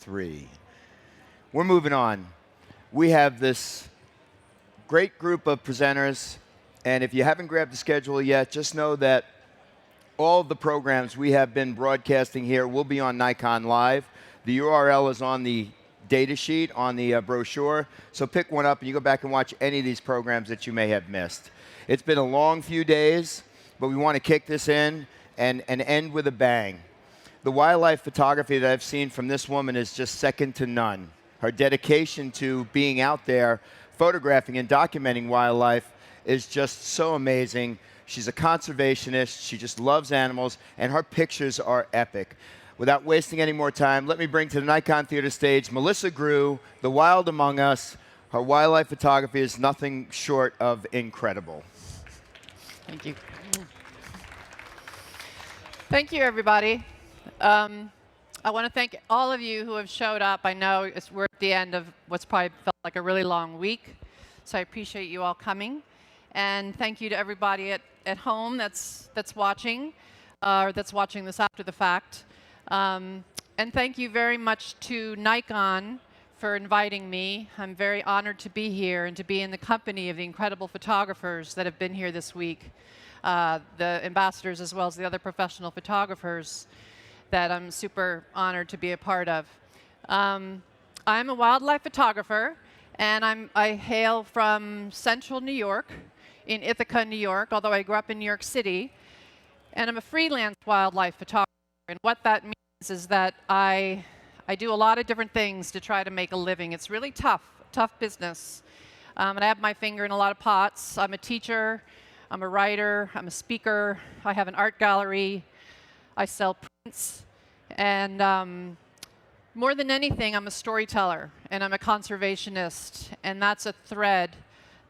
3. We're moving on. We have this great group of presenters, and if you haven't grabbed the schedule yet, just know that all of the programs we have been broadcasting here will be on Nikon Live. The URL is on the data sheet, on the brochure, so pick one up and you go back and watch any of these programs that you may have missed. It's been a long few days, but we want to kick this in and end with a bang. The wildlife photography that I've seen from this woman is just second to none. Her dedication to being out there, photographing and documenting wildlife is just so amazing. She's a conservationist, she just loves animals, and her pictures are epic. Without wasting any more time, let me bring to the Nikon Theater stage Melissa Groo, the wild among us. Her wildlife photography is nothing short of incredible. Thank you. Thank you, everybody. I want to thank all of you who have showed up. I know we're at the end of what's probably felt like a really long week, so I appreciate you all coming. And thank you to everybody at home that's watching, or that's watching this after the fact. And thank you very much to Nikon for inviting me. I'm very honored to be here and to be in the company of the incredible photographers that have been here this week, the ambassadors as well as the other professional photographers that I'm super honored to be a part of. I'm a wildlife photographer, and I hail from central New York, in Ithaca, New York, although I grew up in New York City. And I'm a freelance wildlife photographer. And what that means is that I do a lot of different things to try to make a living. It's really tough business. And I have my finger in a lot of pots. I'm a teacher, I'm a writer, I'm a speaker, I have an art gallery, I sell prints, and more than anything, I'm a storyteller, and I'm a conservationist, and that's a thread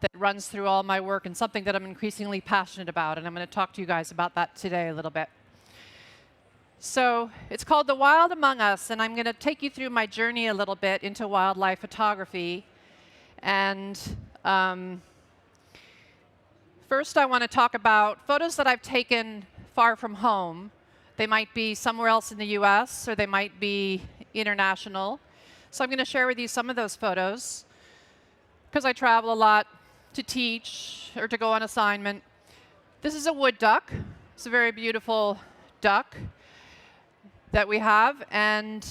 that runs through all my work and something that I'm increasingly passionate about, and I'm going to talk to you guys about that today a little bit. So it's called The Wild Among Us, and I'm going to take you through my journey a little bit into wildlife photography. And first I want to talk about photos that I've taken far from home. They might be somewhere else in the US, or they might be international. So I'm going to share with you some of those photos, because I travel a lot to teach or to go on assignment. This is a wood duck. It's a very beautiful duck that we have. And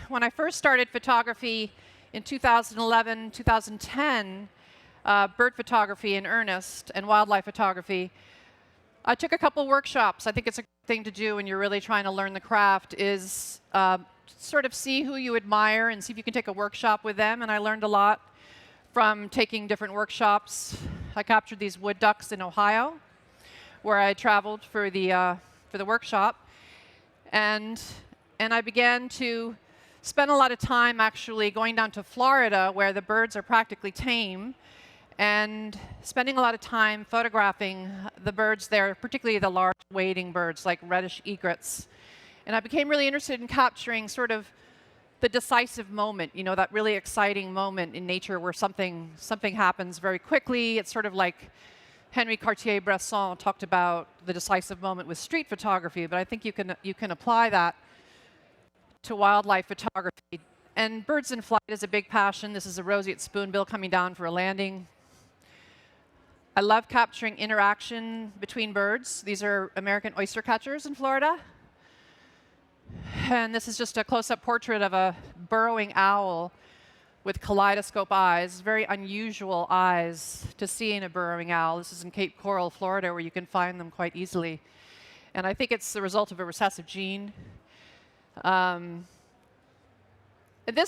when I first started photography in 2011, 2010, bird photography in earnest and wildlife photography, I took a couple workshops. I think it's a good thing to do when you're really trying to learn the craft is sort of see who you admire and see if you can take a workshop with them. And I learned a lot from taking different workshops. I captured these wood ducks in Ohio, where I traveled for the workshop. And I began to spend a lot of time actually going down to Florida, where the birds are practically tame, and spending a lot of time photographing the birds there, particularly the large wading birds like reddish egrets. And I became really interested in capturing sort of the decisive moment, you know, that really exciting moment in nature where something happens very quickly. It's sort of like Henri Cartier-Bresson talked about the decisive moment with street photography, but I think you can apply that to wildlife photography. And birds in flight is a big passion. This is a roseate spoonbill coming down for a landing. I love capturing interaction between birds. These are American oyster catchers in Florida. And this is just a close-up portrait of a burrowing owl with kaleidoscope eyes, very unusual eyes to see in a burrowing owl. This is in Cape Coral, Florida, where you can find them quite easily. And I think it's the result of a recessive gene. This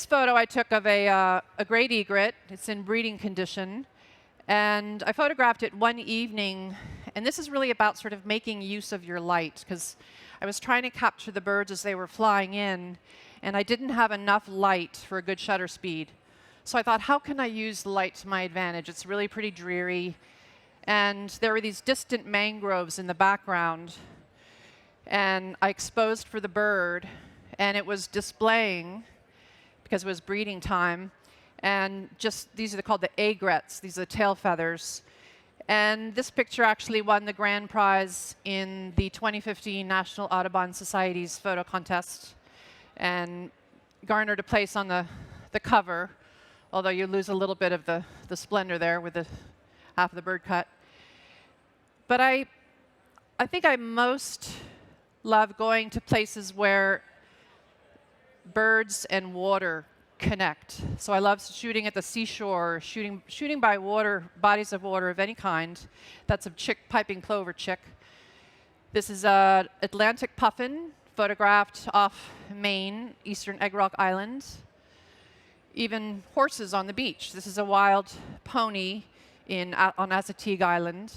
photo I took of a great egret. It's in breeding condition. And I photographed it one evening. And this is really about sort of making use of your light, because I was trying to capture the birds as they were flying in, and I didn't have enough light for a good shutter speed. So I thought, how can I use light to my advantage? It's really pretty dreary. And there were these distant mangroves in the background. And I exposed for the bird, and it was displaying, because it was breeding time. And just, these are called the aigrettes. These are the tail feathers. And this picture actually won the grand prize in the 2015 National Audubon Society's photo contest. And garnered a place on the cover, although you lose a little bit of the splendor there with the half of the bird cut. But I think I most love going to places where birds and water connect. So I love shooting at the seashore, shooting by water, bodies of water of any kind. That's a piping plover chick. This is an Atlantic puffin photographed off Maine, eastern Egg Rock Island. Even horses on the beach. This is a wild pony on Assateague Island.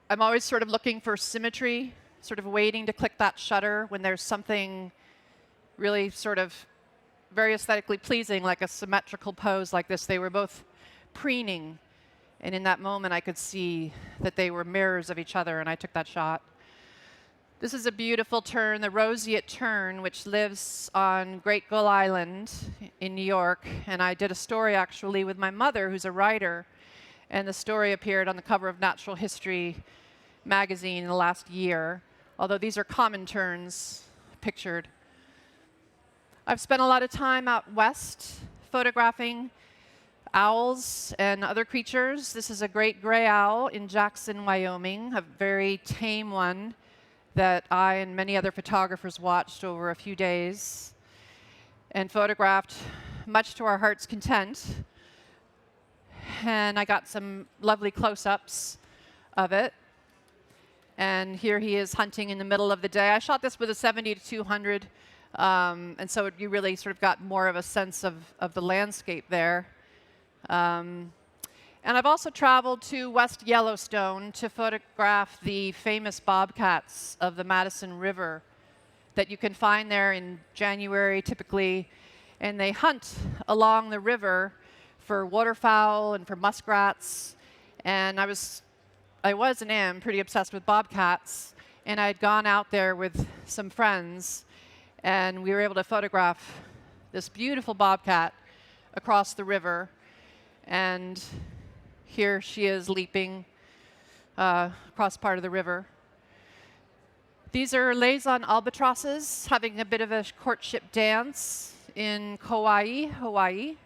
I'm always sort of looking for symmetry, sort of waiting to click that shutter when there's something really sort of very aesthetically pleasing, like a symmetrical pose like this. They were both preening, and in that moment I could see that they were mirrors of each other, and I took that shot. This is a beautiful tern, the roseate tern, which lives on Great Gull Island in New York, and I did a story actually with my mother, who's a writer, and the story appeared on the cover of Natural History magazine in the last year, although these are common terns pictured. I've spent a lot of time out west photographing owls and other creatures. This is a great gray owl in Jackson, Wyoming, a very tame one that I and many other photographers watched over a few days and photographed much to our heart's content. And I got some lovely close-ups of it. And here he is hunting in the middle of the day. I shot this with a 70 to 200, and so you really sort of got more of a sense of the landscape there. And I've also traveled to West Yellowstone to photograph the famous bobcats of the Madison River that you can find there in January typically. And they hunt along the river for waterfowl and for muskrats. And I was and am pretty obsessed with bobcats. And I'd gone out there with some friends, and we were able to photograph this beautiful bobcat across the river. And here she is leaping across part of the river. These are Laysan albatrosses having a bit of a courtship dance in Kauai, Hawaii.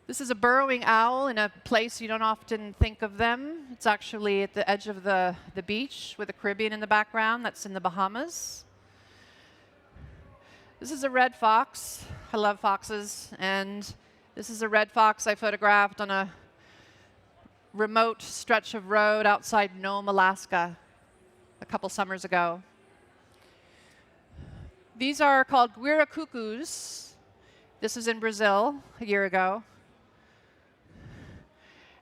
This is a burrowing owl in a place you don't often think of them. It's actually at the edge of the beach with the Caribbean in the background. That's in the Bahamas. This is a red fox. I love foxes. And this is a red fox I photographed on a remote stretch of road outside Nome, Alaska, a couple summers ago. These are called guiracucus. This was in Brazil a year ago.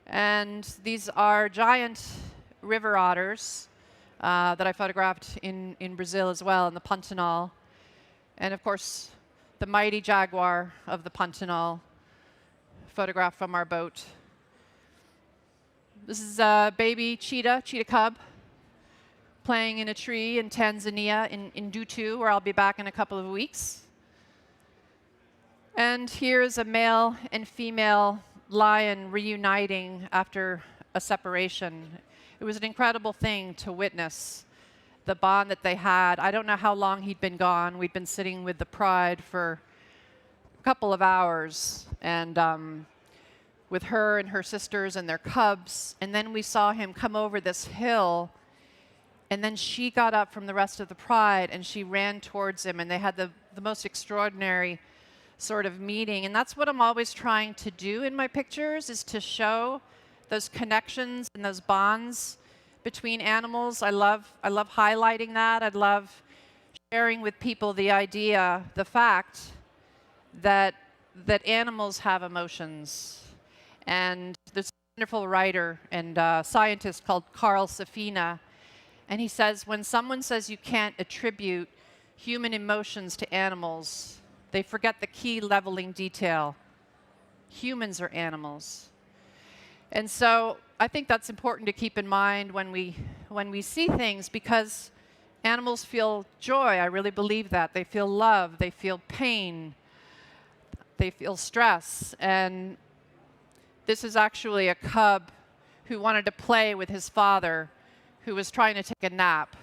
And these are giant river otters that I photographed in Brazil as well, in the Pantanal. And of course, the mighty jaguar of the Pantanal, photographed from our boat. This is a baby cheetah cub, playing in a tree in Tanzania, in Dutu, where I'll be back in a couple of weeks. And here's a male and female lion reuniting after a separation. It was an incredible thing to witness, the bond that they had. I don't know how long he'd been gone. We'd been sitting with the pride for a couple of hours, and with her and her sisters and their cubs. And then we saw him come over this hill, and then she got up from the rest of the pride and she ran towards him, and they had the most extraordinary sort of meeting. And that's what I'm always trying to do in my pictures, is to show those connections and those bonds between animals. I love highlighting that. I love sharing with people the idea, the fact that animals have emotions. And there's a wonderful writer and scientist called Carl Safina, and he says, when someone says you can't attribute human emotions to animals, they forget the key leveling detail. Humans are animals. And so I think that's important to keep in mind when we see things, because animals feel joy. I really believe that. They feel love. They feel pain. They feel stress. And this is actually a cub who wanted to play with his father, who was trying to take a nap.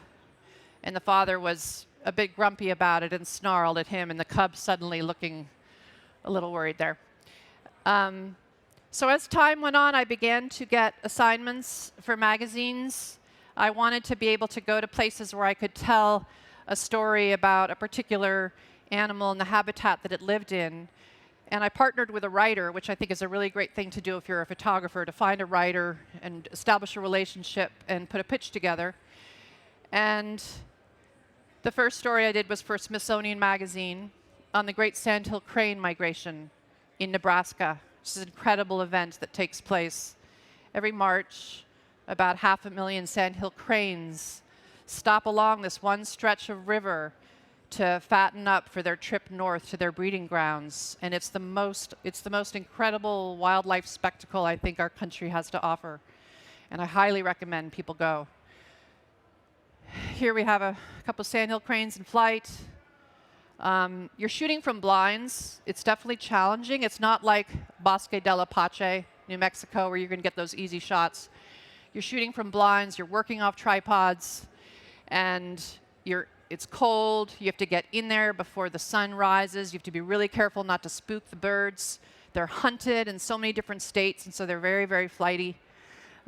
And the father was a bit grumpy about it and snarled at him, and the cub suddenly looking a little worried there. So as time went on, I began to get assignments for magazines. I wanted to be able to go to places where I could tell a story about a particular animal and the habitat that it lived in. And I partnered with a writer, which I think is a really great thing to do if you're a photographer, to find a writer and establish a relationship and put a pitch together. And the first story I did was for Smithsonian Magazine on the Great Sandhill Crane Migration in Nebraska. This is an incredible event that takes place every March. About 500,000 sandhill cranes stop along this one stretch of river to fatten up for their trip north to their breeding grounds. And it's the most incredible wildlife spectacle I think our country has to offer. And I highly recommend people go. Here we have a couple of sandhill cranes in flight. You're shooting from blinds. It's definitely challenging. It's not like Bosque del Apache, New Mexico, where you're going to get those easy shots. You're shooting from blinds. You're working off tripods. And it's cold. You have to get in there before the sun rises. You have to be really careful not to spook the birds. They're hunted in so many different states, and so they're very, very flighty.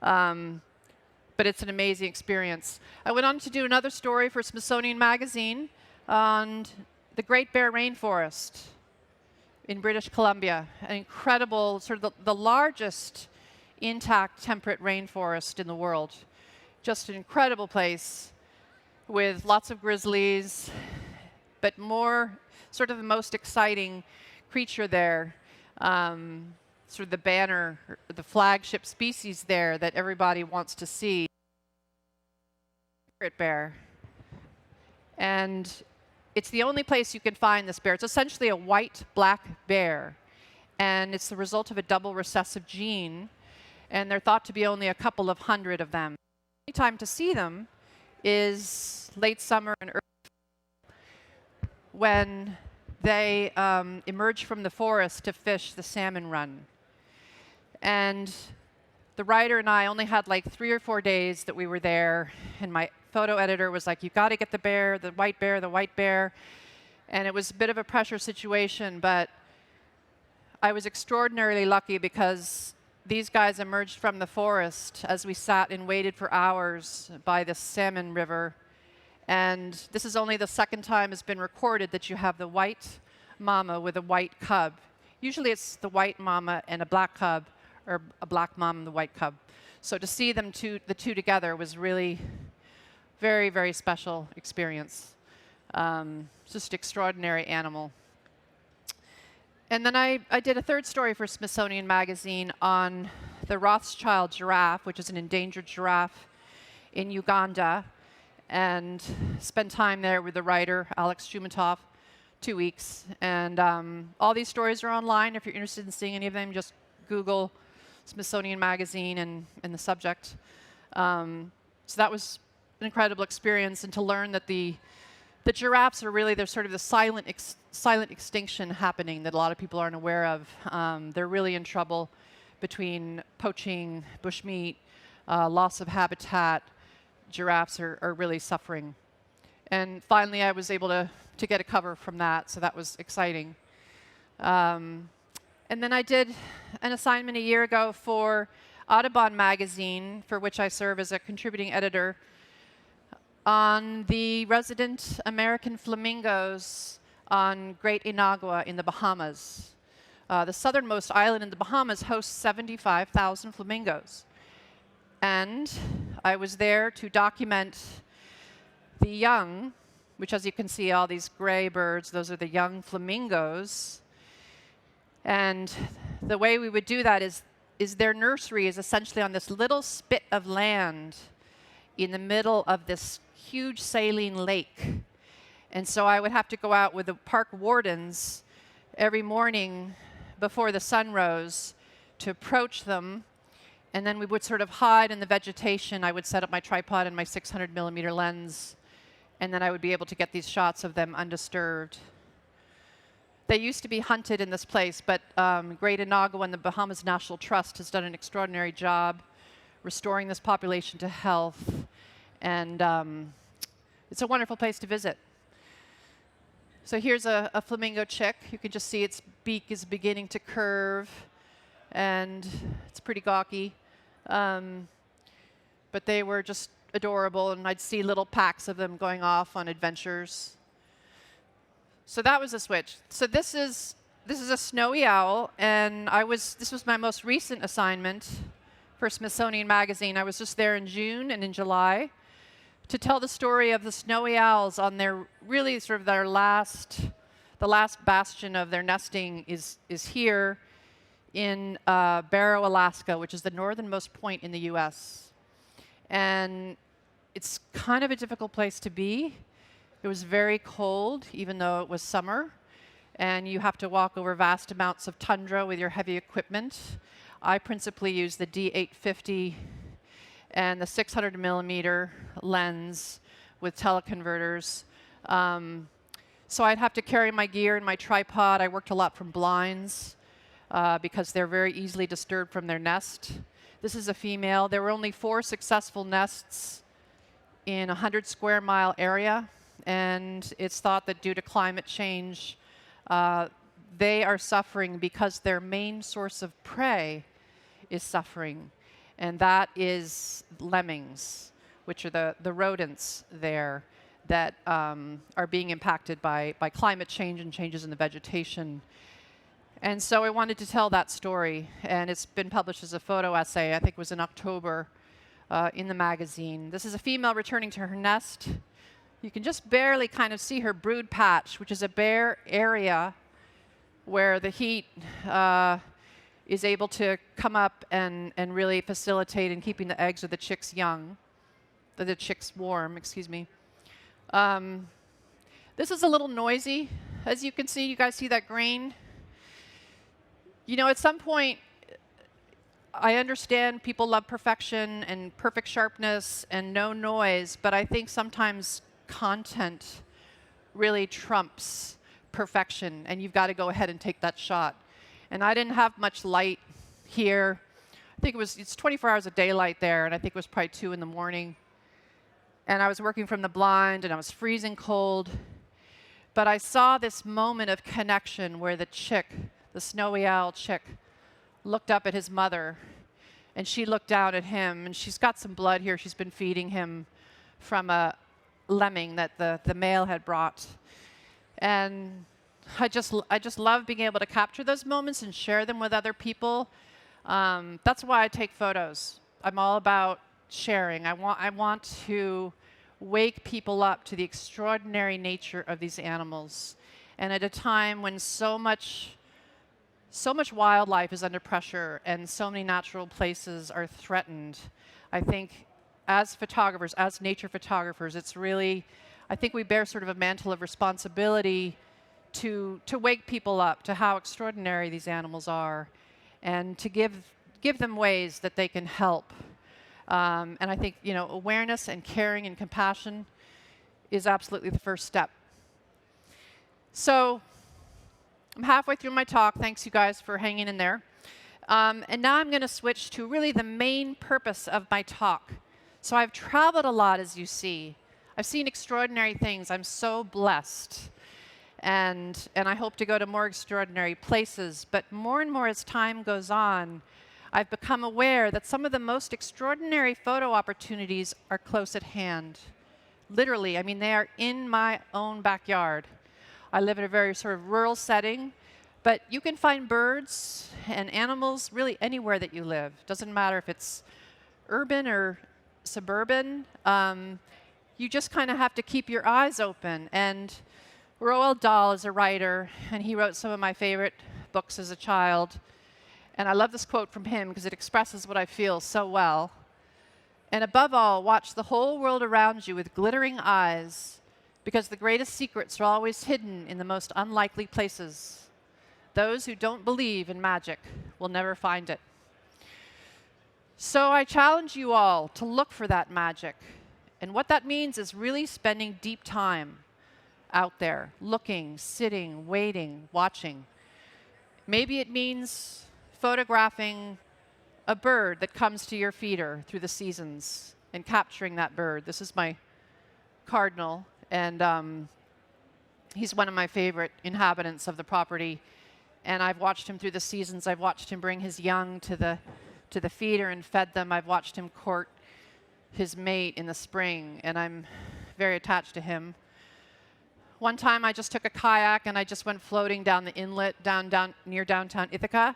But it's an amazing experience. I went on to do another story for Smithsonian Magazine on the Great Bear Rainforest in British Columbia, an incredible, sort of the largest intact temperate rainforest in the world. Just an incredible place with lots of grizzlies, but sort of the most exciting creature there, sort of the banner, the flagship species there that everybody wants to see, great bear. And it's the only place you can find this bear. It's essentially a white-black bear, and it's the result of a double recessive gene, and they're thought to be only a couple of hundred of them. The only time to see them is late summer and early fall, when they emerge from the forest to fish the salmon run. And the writer and I only had like 3 or 4 days that we were there, and my photo editor was like, "You've got to get the bear, the white bear, the white bear." And it was a bit of a pressure situation, but I was extraordinarily lucky because these guys emerged from the forest as we sat and waited for hours by the salmon river. And this is only the second time it's been recorded that you have the white mama with a white cub. Usually it's the white mama and a black cub, or a black mom and the white cub. So to see the two together was really very, very special experience. Just extraordinary animal. And then I did a third story for Smithsonian Magazine on the Rothschild giraffe, which is an endangered giraffe in Uganda, and spent time there with the writer, Alex Shumatov, 2 weeks. And all these stories are online. If you're interested in seeing any of them, just Google Smithsonian Magazine and the subject. So that was an incredible experience, and to learn that the giraffes are really, there's sort of the silent extinction happening that a lot of people aren't aware of. They're really in trouble between poaching, bushmeat, loss of habitat. Giraffes are really suffering. And finally, I was able to get a cover from that, so that was exciting. And then I did an assignment a year ago for Audubon magazine, for which I serve as a contributing editor, on the resident American flamingos on Great Inagua in the Bahamas. The southernmost island in the Bahamas hosts 75,000 flamingos. And I was there to document the young, which, as you can see, all these gray birds, those are the young flamingos. And the way we would do that is their nursery is essentially on this little spit of land in the middle of this huge saline lake. And so I would have to go out with the park wardens every morning before the sun rose to approach them. And then we would sort of hide in the vegetation. I would set up my tripod and my 600 millimeter lens, and then I would be able to get these shots of them undisturbed. They used to be hunted in this place, but Great Inagua and the Bahamas National Trust has done an extraordinary job restoring this population to health. And it's a wonderful place to visit. So here's a flamingo chick. You can just see its beak is beginning to curve, and it's pretty gawky. But they were just adorable, and I'd see little packs of them going off on adventures. So that was a switch. So this is a snowy owl, and this was my most recent assignment for Smithsonian Magazine. I was just there in June and in July to tell the story of the snowy owls on their really sort of the last bastion of their nesting is here in Barrow, Alaska, which is the northernmost point in the U.S. And it's kind of a difficult place to be. It was very cold, even though it was summer. And you have to walk over vast amounts of tundra with your heavy equipment. I principally use the D850 and the 600 millimeter lens with teleconverters. So I'd have to carry my gear and my tripod. I worked a lot from blinds because they're very easily disturbed from their nest. This is a female. There were only 4 successful nests in a 100 square mile area. And it's thought that due to climate change, they are suffering because their main source of prey is suffering. And that is lemmings, which are the rodents there that are being impacted by climate change and changes in the vegetation. And so I wanted to tell that story, and it's been published as a photo essay. I think it was in October in the magazine. This is a female returning to her nest. You can just barely kind of see her brood patch, which is a bare area where the heat is able to come up and really facilitate in keeping the eggs of the chicks warm, excuse me. This is a little noisy. As you can see, you guys see that grain? You know, at some point, I understand people love perfection and perfect sharpness and no noise, but I think sometimes content really trumps perfection, and you've got to go ahead and take that shot. And I didn't have much light here. I think it's 24 hours of daylight there, and I think it was probably 2 in the morning. And I was working from the blind, and I was freezing cold. But I saw this moment of connection where the chick, the snowy owl chick, looked up at his mother, and she looked down at him, and she's got some blood here. She's been feeding him from a lemming that the male had brought. And I just love being able to capture those moments and share them with other people. That's why I take photos. I'm all about sharing. I want to wake people up to the extraordinary nature of these animals. And at a time when so much wildlife is under pressure and so many natural places are threatened, I think as photographers, as nature photographers, it's really, I think we bear sort of a mantle of responsibility to wake people up to how extraordinary these animals are and to give them ways that they can help. And I think, you know, awareness and caring and compassion is absolutely the first step. So I'm halfway through my talk. Thanks, you guys, for hanging in there. And now I'm going to switch to really the main purpose of my talk. So I've traveled a lot, as you see. I've seen extraordinary things. I'm so blessed. And I hope to go to more extraordinary places. But more and more as time goes on, I've become aware that some of the most extraordinary photo opportunities are close at hand. Literally, I mean, they are in my own backyard. I live in a very sort of rural setting, but you can find birds and animals really anywhere that you live. Doesn't matter if it's urban or suburban. You just kind of have to keep your eyes open. And Roald Dahl is a writer, and he wrote some of my favorite books as a child. And I love this quote from him because it expresses what I feel so well. And above all, watch the whole world around you with glittering eyes, because the greatest secrets are always hidden in the most unlikely places. Those who don't believe in magic will never find it. So I challenge you all to look for that magic. And what that means is really spending deep time out there, looking, sitting, waiting, watching. Maybe it means photographing a bird that comes to your feeder through the seasons and capturing that bird. This is my cardinal, and He's one of my favorite inhabitants of the property, and I've watched him through the seasons. I've watched him bring his young to the feeder and fed them. I've watched him court his mate in the spring, and I'm very attached to him. One time I just took a kayak and I just went floating down the inlet down near downtown Ithaca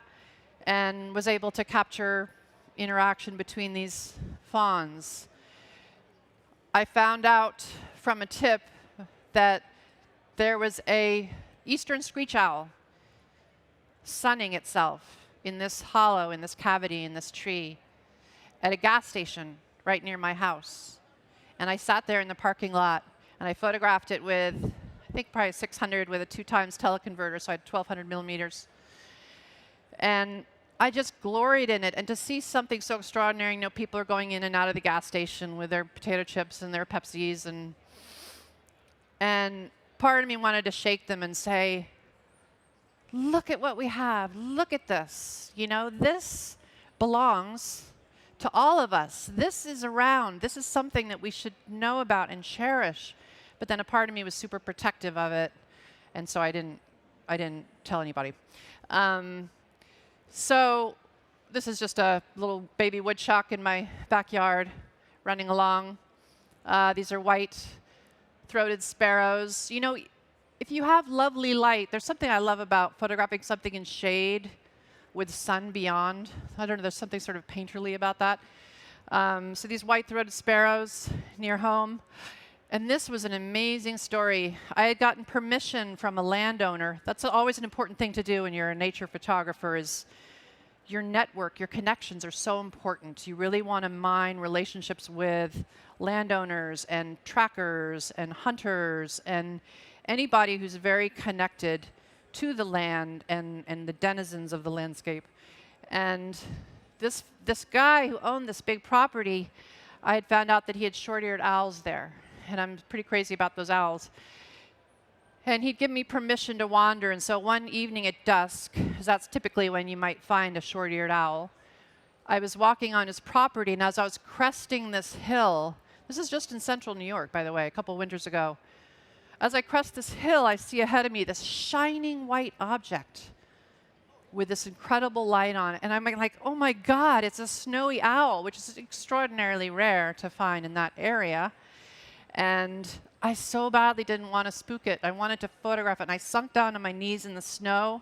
and was able to capture interaction between these fawns. I found out from a tip that there was a eastern screech owl sunning itself in this hollow, in this cavity, in this tree at a gas station right near my house. And I sat there in the parking lot and I photographed it with, I think probably 600 with a 2x teleconverter, so I had 1200 millimeters. And I just gloried in it. And to see something so extraordinary, people are going in and out of the gas station with their potato chips and their Pepsis, and part of me wanted to shake them and say, look at what we have. Look at this. This belongs to all of us. This is around. This is something that we should know about and cherish. But then a part of me was super protective of it, and so I didn't tell anybody. So this is just a little baby woodchuck in my backyard running along. These are white-throated sparrows. If you have lovely light, there's something I love about photographing something in shade with sun beyond. I don't know, there's something sort of painterly about that. So these white-throated sparrows near home. And this was an amazing story. I had gotten permission from a landowner. That's always an important thing to do when you're a nature photographer, is your network, your connections are so important. You really want to mine relationships with landowners and trackers and hunters and anybody who's very connected to the land and the denizens of the landscape. And this guy who owned this big property, I had found out that he had short-eared owls there. And I'm pretty crazy about those owls. And he'd give me permission to wander. And so one evening at dusk, because that's typically when you might find a short-eared owl, I was walking on his property, and as I was cresting this hill, this is just in central New York, by the way, a couple winters ago. As I crest this hill, I see ahead of me this shining white object with this incredible light on it. And I'm like, oh my God, it's a snowy owl, which is extraordinarily rare to find in that area. And I so badly didn't want to spook it. I wanted to photograph it. And I sunk down on my knees in the snow.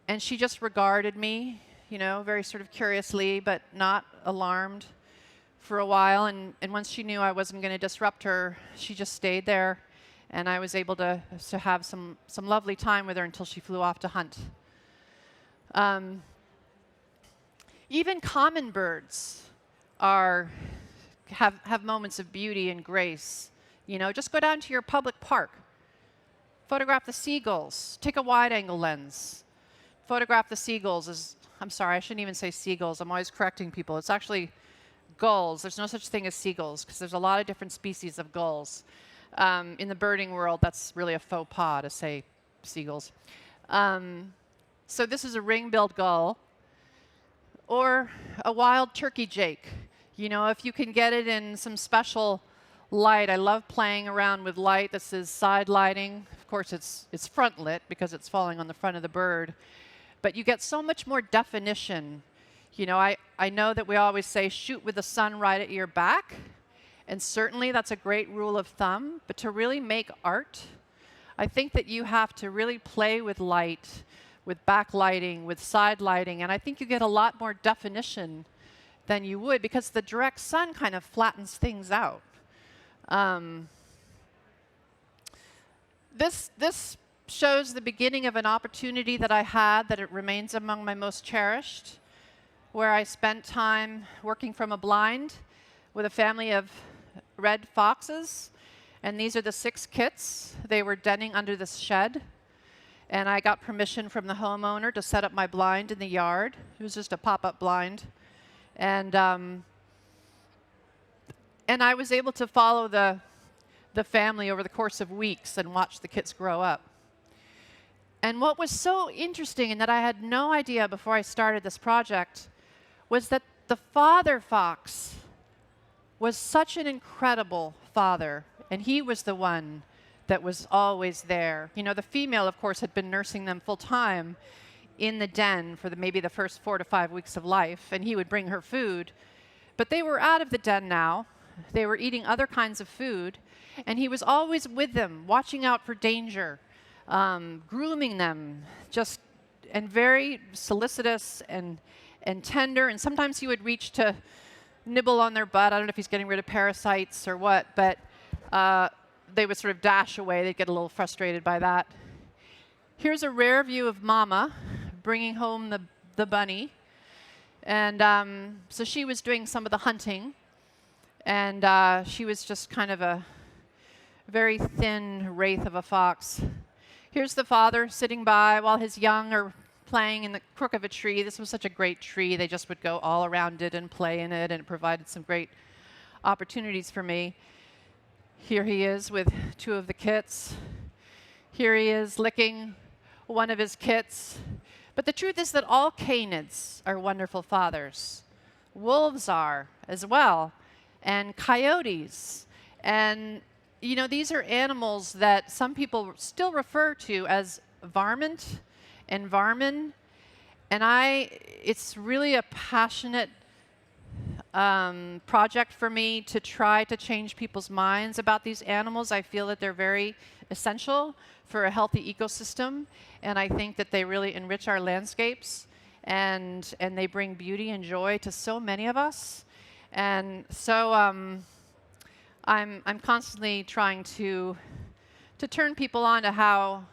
And she just regarded me, very sort of curiously, but not alarmed for a while. And once she knew I wasn't going to disrupt her, she just stayed there. And I was able to have some lovely time with her until she flew off to hunt. Even common birds have moments of beauty and grace. Just go down to your public park. Photograph the seagulls. Take a wide-angle lens. Photograph the seagulls. I'm sorry, I shouldn't even say seagulls. I'm always correcting people. It's actually gulls. There's no such thing as seagulls because there's a lot of different species of gulls. In the birding world, that's really a faux pas to say seagulls. So this is a ring-billed gull or a wild turkey jake. If you can get it in some special light. I love playing around with light. This is side lighting. Of course, it's front lit because it's falling on the front of the bird. But you get so much more definition. I know that we always say shoot with the sun right at your back. And certainly that's a great rule of thumb. But to really make art, I think that you have to really play with light, with backlighting, with side lighting. And I think you get a lot more definition than you would because the direct sun kind of flattens things out. This shows the beginning of an opportunity that I had that it remains among my most cherished, where I spent time working from a blind with a family of red foxes. And these are the 6 kits. They were denning under this shed. And I got permission from the homeowner to set up my blind in the yard. It was just a pop-up blind. And I was able to follow the family over the course of weeks and watch the kits grow up. And what was so interesting, and that I had no idea before I started this project, was that the father fox was such an incredible father. And he was the one that was always there. You know, the female, of course, had been nursing them full time in the den for maybe the first 4 to 5 weeks of life, and he would bring her food. But they were out of the den now. They were eating other kinds of food, and he was always with them, watching out for danger, grooming them, and very solicitous and tender. And sometimes he would reach to nibble on their butt. I don't know if he's getting rid of parasites or what, but they would sort of dash away. They'd get a little frustrated by that. Here's a rare view of Mama bringing home the bunny. And so she was doing some of the hunting. And she was just kind of a very thin wraith of a fox. Here's the father sitting by while his young are playing in the crook of a tree. This was such a great tree. They just would go all around it and play in it, and it provided some great opportunities for me. Here he is with 2 of the kits. Here he is licking one of his kits. But the truth is that all canids are wonderful fathers. Wolves are as well, and coyotes. And, you know, these are animals that some people still refer to as varmint and varmin. And it's really a passionate project for me to try to change people's minds about these animals. I feel that they're very essential for a healthy ecosystem, and I think that they really enrich our landscapes, and they bring beauty and joy to so many of us. And so I'm constantly trying to turn people on to how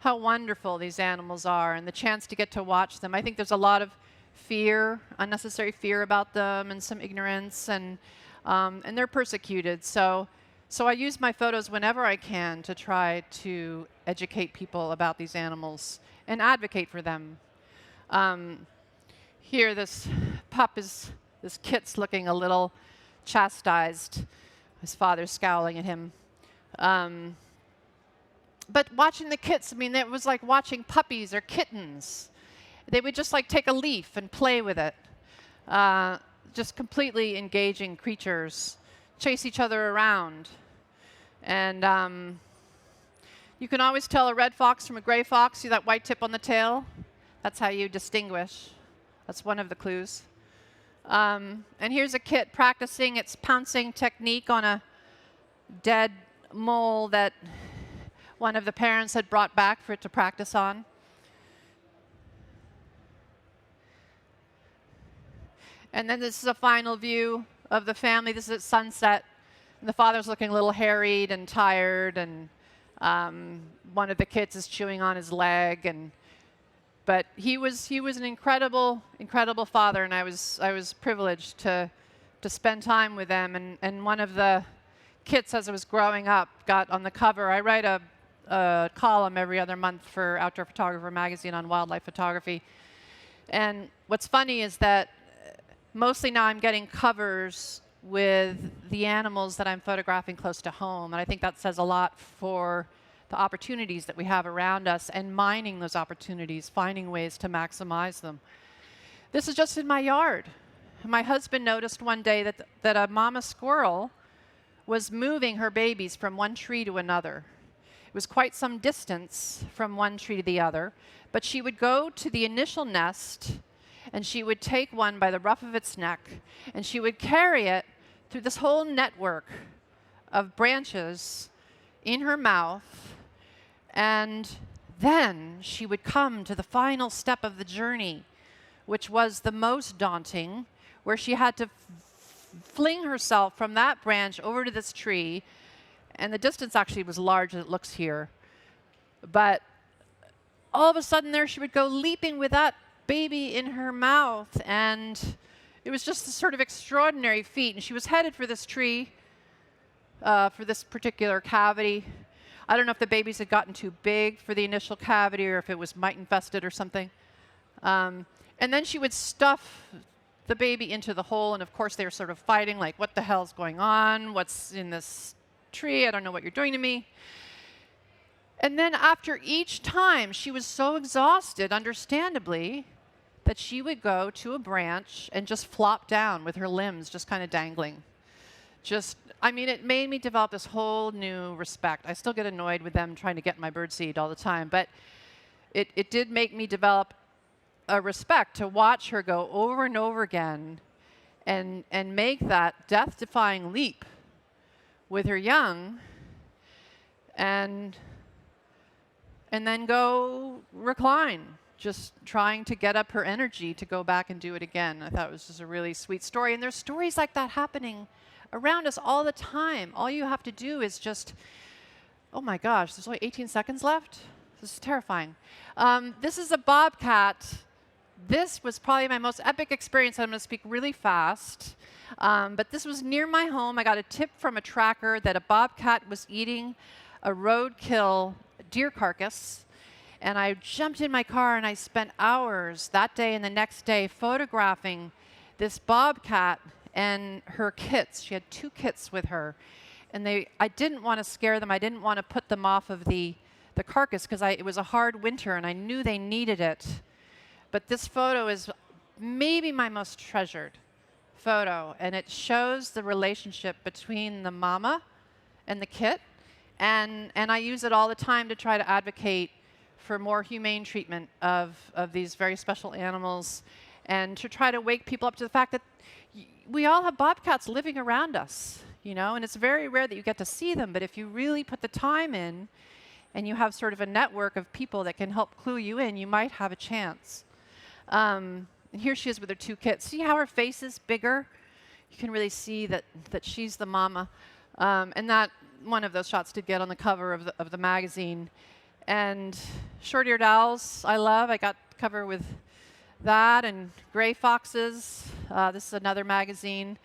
wonderful these animals are, and the chance to get to watch them. I think there's a lot of fear, unnecessary fear about them, and some ignorance, and they're persecuted. So I use my photos whenever I can to try to educate people about these animals and advocate for them. Here, this kit's looking a little chastised. His father's scowling at him. But watching the kits, I mean, it was like watching puppies or kittens. They would just like take a leaf and play with it. Just completely engaging creatures, chase each other around. And you can always tell a red fox from a gray fox. See that white tip on the tail? That's how you distinguish. That's one of the clues. And here's a kit practicing its pouncing technique on a dead mole that one of the parents had brought back for it to practice on. And then this is a final view of the family. This is at sunset. And the father's looking a little harried and tired, and one of the kids is chewing on his leg. But he was an incredible father, and I was privileged to spend time with them. And one of the kits, as I was growing up, got on the cover. I write a column every other month for Outdoor Photographer magazine on wildlife photography. And what's funny is that mostly now I'm getting covers with the animals that I'm photographing close to home. And I think that says a lot for the opportunities that we have around us and mining those opportunities, finding ways to maximize them. This is just in my yard. My husband noticed one day that a mama squirrel was moving her babies from one tree to another. It was quite some distance from one tree to the other, but she would go to the initial nest, and she would take one by the ruff of its neck, and she would carry it through this whole network of branches in her mouth, and then she would come to the final step of the journey, which was the most daunting, where she had to fling herself from that branch over to this tree. And the distance actually was large as it looks here. But all of a sudden there she would go leaping with that baby in her mouth. And it was just a sort of extraordinary feat. And she was headed for this tree, for this particular cavity. I don't know if the babies had gotten too big for the initial cavity or if it was mite infested or something. And then she would stuff the baby into the hole. And of course they were sort of fighting, like, what the hell's going on? What's in this tree? I don't know what you're doing to me. And then after each time, she was so exhausted, understandably, that she would go to a branch and just flop down with her limbs just kind of dangling, I mean, it made me develop this whole new respect. I still get annoyed with them trying to get my birdseed all the time, but it did make me develop a respect to watch her go over and over again and make that death-defying leap with her young, and then go recline, just trying to get up her energy to go back and do it again. I thought it was just a really sweet story. And there's stories like that happening around us all the time. All you have to do is just, oh my gosh, there's only 18 seconds left? This is terrifying. This is a bobcat. This was probably my most epic experience. I'm going to speak really fast. But this was near my home. I got a tip from a tracker that a bobcat was eating a roadkill deer carcass. And I jumped in my car and I spent hours that day and the next day photographing this bobcat and her kits. She had 2 kits with her. And I didn't want to scare them. I didn't want to put them off of the carcass because it was a hard winter and I knew they needed it. But this photo is maybe my most treasured photo. And it shows the relationship between the mama and the kit. And I use it all the time to try to advocate for more humane treatment of these very special animals, and to try to wake people up to the fact that we all have bobcats living around us, you know, and it's very rare that you get to see them, but if you really put the time in and you have sort of a network of people that can help clue you in, you might have a chance. And here she is with her 2 kits. See how her face is bigger? You can really see that she's the mama. And that one of those shots did get on the cover of the magazine. And short-eared owls, I love. I got cover with that, and gray foxes. This is another magazine.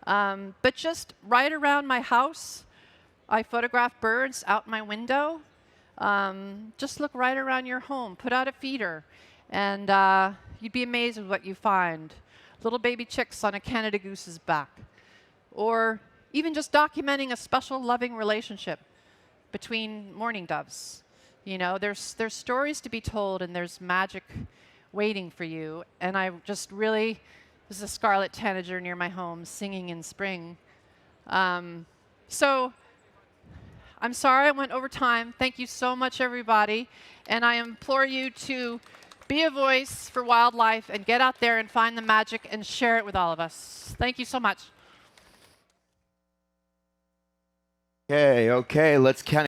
But just right around my house, I photograph birds out my window. Just look right around your home. Put out a feeder, and you'd be amazed with what you find. Little baby chicks on a Canada goose's back. Or even just documenting a special, loving relationship between mourning doves. You know, there's stories to be told, and there's magic waiting for you. And I just really, there's a scarlet tanager near my home singing in spring. So I'm sorry I went over time. Thank you so much, everybody. And I implore you to be a voice for wildlife and get out there and find the magic and share it with all of us. Thank you so much. Okay, let's count.